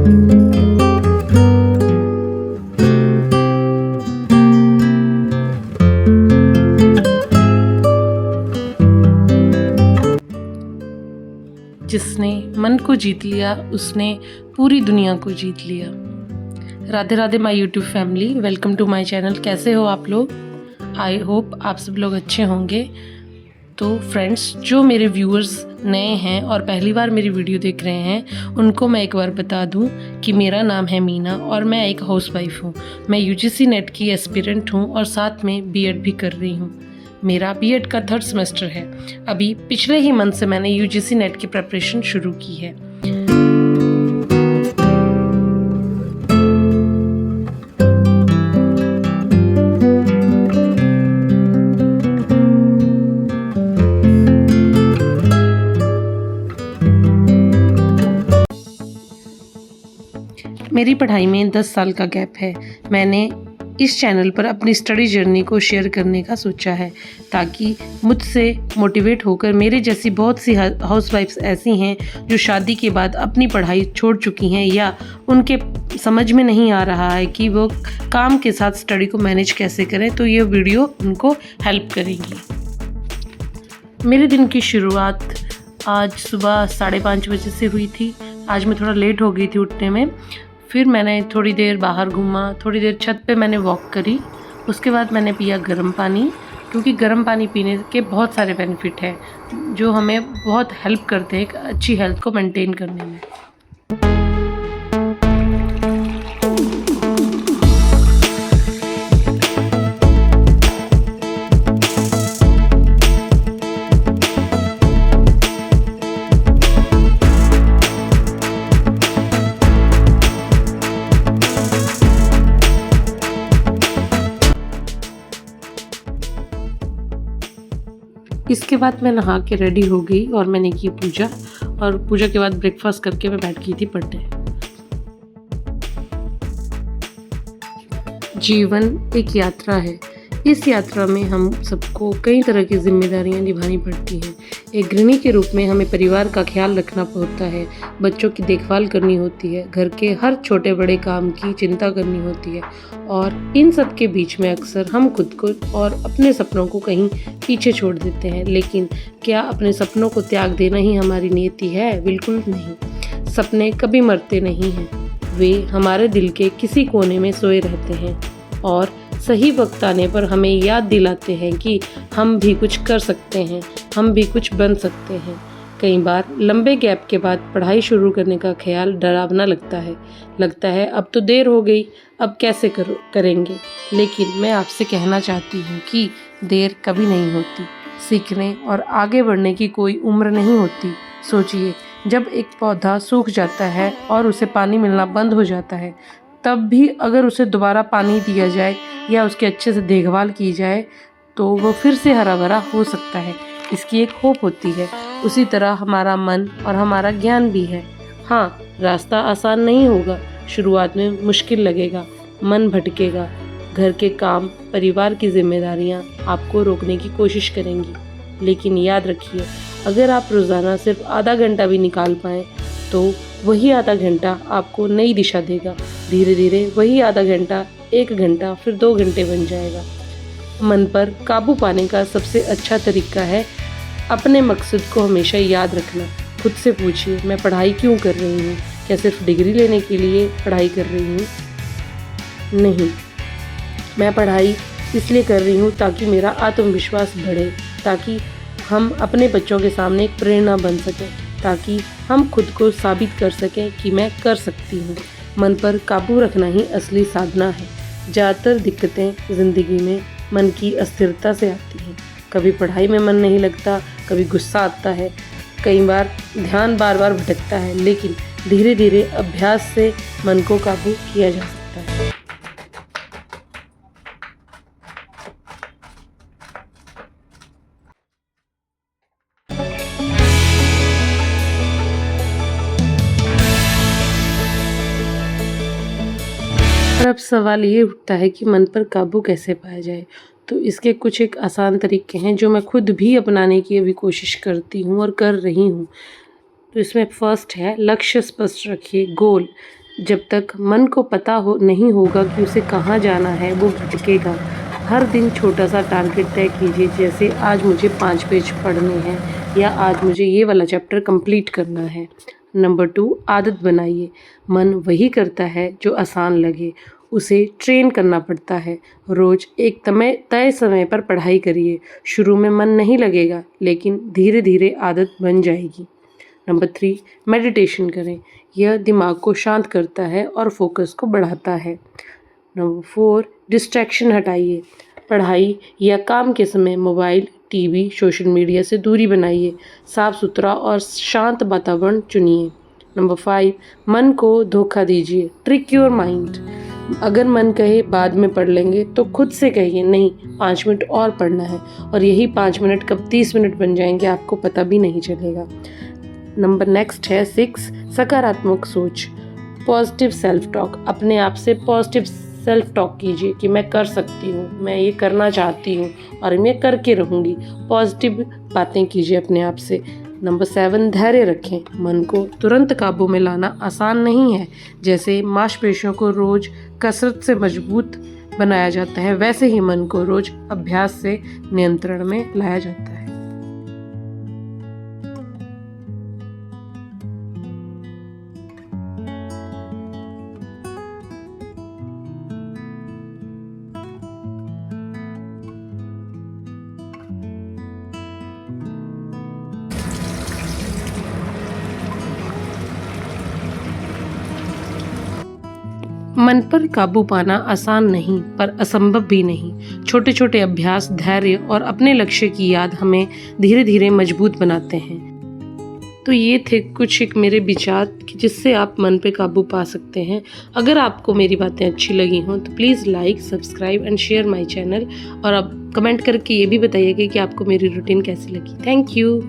जिसने मन को जीत लिया उसने पूरी दुनिया को जीत लिया। Radhe Radhe my YouTube family, welcome to my channel. कैसे हो आप लोग? आई होप आप सब लोग अच्छे होंगे। तो फ्रेंड्स, जो मेरे व्यूअर्स नए हैं और पहली बार मेरी वीडियो देख रहे हैं, उनको मैं एक बार बता दूं कि मेरा नाम है मीना और मैं एक हाउसवाइफ हूं। मैं यूजीसी नेट की एस्पिरेंट हूं और साथ में बीएड भी कर रही हूं। मेरा बीएड का 3rd सेमेस्टर है। अभी पिछले ही मंथ से मैंने यूजीसी नेट की प्रिपरेशन शुरू की है। मेरी पढ़ाई में 10 साल का गैप है। मैंने इस चैनल पर अपनी स्टडी जर्नी को शेयर करने का सोचा है, ताकि मुझसे मोटिवेट होकर मेरे जैसी बहुत सी हाउसवाइफ्स ऐसी हैं जो शादी के बाद अपनी पढ़ाई छोड़ चुकी हैं या उनके समझ में नहीं आ रहा है कि वो काम के साथ स्टडी को मैनेज कैसे करें, तो ये वीडियो उनको हेल्प करेगी। मेरे दिन की शुरुआत आज सुबह 5:30 बजे से हुई थी। आज मैं थोड़ा लेट हो गई थी उठने में। फिर मैंने थोड़ी देर बाहर घूमा, थोड़ी देर छत पे मैंने वॉक करी। उसके बाद मैंने पिया गर्म पानी, क्योंकि गर्म पानी पीने के बहुत सारे बेनिफिट हैं जो हमें बहुत हेल्प करते हैं एक अच्छी हेल्थ को मेंटेन करने में। इसके बाद मैं नहा के रेडी हो गई और मैंने की पूजा, और पूजा के बाद ब्रेकफास्ट करके मैं बैठ गई थी पढ़ने। जीवन एक यात्रा है। इस यात्रा में हम सबको कई तरह की जिम्मेदारियां निभानी पड़ती हैं। एक गृहिणी के रूप में हमें परिवार का ख्याल रखना होता है, बच्चों की देखभाल करनी होती है, घर के हर छोटे बड़े काम की चिंता करनी होती है, और इन सब के बीच में अक्सर हम खुद को और अपने सपनों को कहीं पीछे छोड़ देते हैं। लेकिन क्या अपने सपनों को त्याग देना ही हमारी नियति है? बिल्कुल नहीं। सपने कभी मरते नहीं हैं, वे हमारे दिल के किसी कोने में सोए रहते हैं और सही वक्त आने पर हमें याद दिलाते हैं कि हम भी कुछ कर सकते हैं, हम भी कुछ बन सकते हैं। कई बार लंबे गैप के बाद पढ़ाई शुरू करने का ख्याल डरावना लगता है अब तो देर हो गई, अब कैसे करेंगे। लेकिन मैं आपसे कहना चाहती हूँ कि देर कभी नहीं होती। सीखने और आगे बढ़ने की कोई उम्र नहीं होती। सोचिए, जब एक पौधा सूख जाता है और उसे पानी मिलना बंद हो जाता है, तब भी अगर उसे दोबारा पानी दिया जाए या उसके अच्छे से देखभाल की जाए तो वो फिर से हरा भरा हो सकता है। इसकी एक होप होती है। उसी तरह हमारा मन और हमारा ज्ञान भी है। हाँ, रास्ता आसान नहीं होगा, शुरुआत में मुश्किल लगेगा, मन भटकेगा, घर के काम, परिवार की जिम्मेदारियाँ आपको रोकने की कोशिश करेंगी। लेकिन याद रखिए, अगर आप रोज़ाना सिर्फ आधा घंटा भी निकाल पाएँ तो वही आधा घंटा आपको नई दिशा देगा। धीरे धीरे वही आधा घंटा 1 घंटा, फिर 2 घंटे बन जाएगा। मन पर काबू पाने का सबसे अच्छा तरीका है अपने मकसद को हमेशा याद रखना। खुद से पूछिए, मैं पढ़ाई क्यों कर रही हूँ? क्या सिर्फ डिग्री लेने के लिए पढ़ाई कर रही हूँ? नहीं, मैं पढ़ाई इसलिए कर रही हूँ ताकि मेरा आत्मविश्वास बढ़े, ताकि हम अपने बच्चों के सामने एक प्रेरणा बन सकें, ताकि हम खुद को साबित कर सकें कि मैं कर सकती हूँ। मन पर काबू रखना ही असली साधना है। ज़्यादातर दिक्कतें ज़िंदगी में मन की अस्थिरता से आती हैं। कभी पढ़ाई में मन नहीं लगता, कभी गुस्सा आता है, कई बार ध्यान बार बार भटकता है, लेकिन धीरे धीरे अभ्यास से मन को काबू किया जा सकता है। और अब सवाल ये उठता है कि मन पर काबू कैसे पाया जाए। तो इसके कुछ एक आसान तरीके हैं जो मैं खुद भी अपनाने की अभी कोशिश करती हूँ और कर रही हूँ। तो इसमें फर्स्ट है, लक्ष्य स्पष्ट रखिए, गोल। जब तक मन को पता हो नहीं होगा कि उसे कहाँ जाना है, वो भटकेगा। हर दिन छोटा सा टारगेट तय कीजिए, जैसे आज मुझे 5 पेज पढ़ने हैं या आज मुझे ये वाला चैप्टर कंप्लीट करना है। नंबर 2, आदत बनाइए। मन वही करता है जो आसान लगे, उसे ट्रेन करना पड़ता है। रोज़ एक तय समय पर पढ़ाई करिए। शुरू में मन नहीं लगेगा, लेकिन धीरे धीरे आदत बन जाएगी। नंबर 3, मेडिटेशन करें। यह दिमाग को शांत करता है और फोकस को बढ़ाता है। नंबर 4, डिस्ट्रैक्शन हटाइए। पढ़ाई या काम के समय मोबाइल, टीवी, सोशल मीडिया से दूरी बनाइए। साफ सुथरा और शांत वातावरण चुनिए। नंबर 5, मन को धोखा दीजिए। Trick your mind. अगर मन कहे बाद में पढ़ लेंगे, तो खुद से कहिए नहीं, 5 मिनट और पढ़ना है। और यही 5 मिनट कब 30 मिनट बन जाएंगे, आपको पता भी नहीं चलेगा। नंबर नेक्स्ट है 6, सकारात्मक सोच। Positive self talk. अपने आप से पॉजिटिव सेल्फ टॉक कीजिए कि मैं कर सकती हूँ, मैं ये करना चाहती हूँ और मैं करके रहूँगी। पॉजिटिव बातें कीजिए अपने आप से। नंबर 7, धैर्य रखें। मन को तुरंत काबू में लाना आसान नहीं है। जैसे मांसपेशियों को रोज कसरत से मजबूत बनाया जाता है, वैसे ही मन को रोज अभ्यास से नियंत्रण में लाया जाता है। मन पर काबू पाना आसान नहीं, पर असंभव भी नहीं। छोटे छोटे अभ्यास, धैर्य और अपने लक्ष्य की याद हमें धीरे धीरे मजबूत बनाते हैं। तो ये थे कुछ एक मेरे विचार कि जिससे आप मन पे काबू पा सकते हैं। अगर आपको मेरी बातें अच्छी लगी हों तो please like, subscribe and share my channel. और अब कमेंट करके ये भी बताइएगा कि आपको मेरी रूटीन कैसी लगी। Thank you.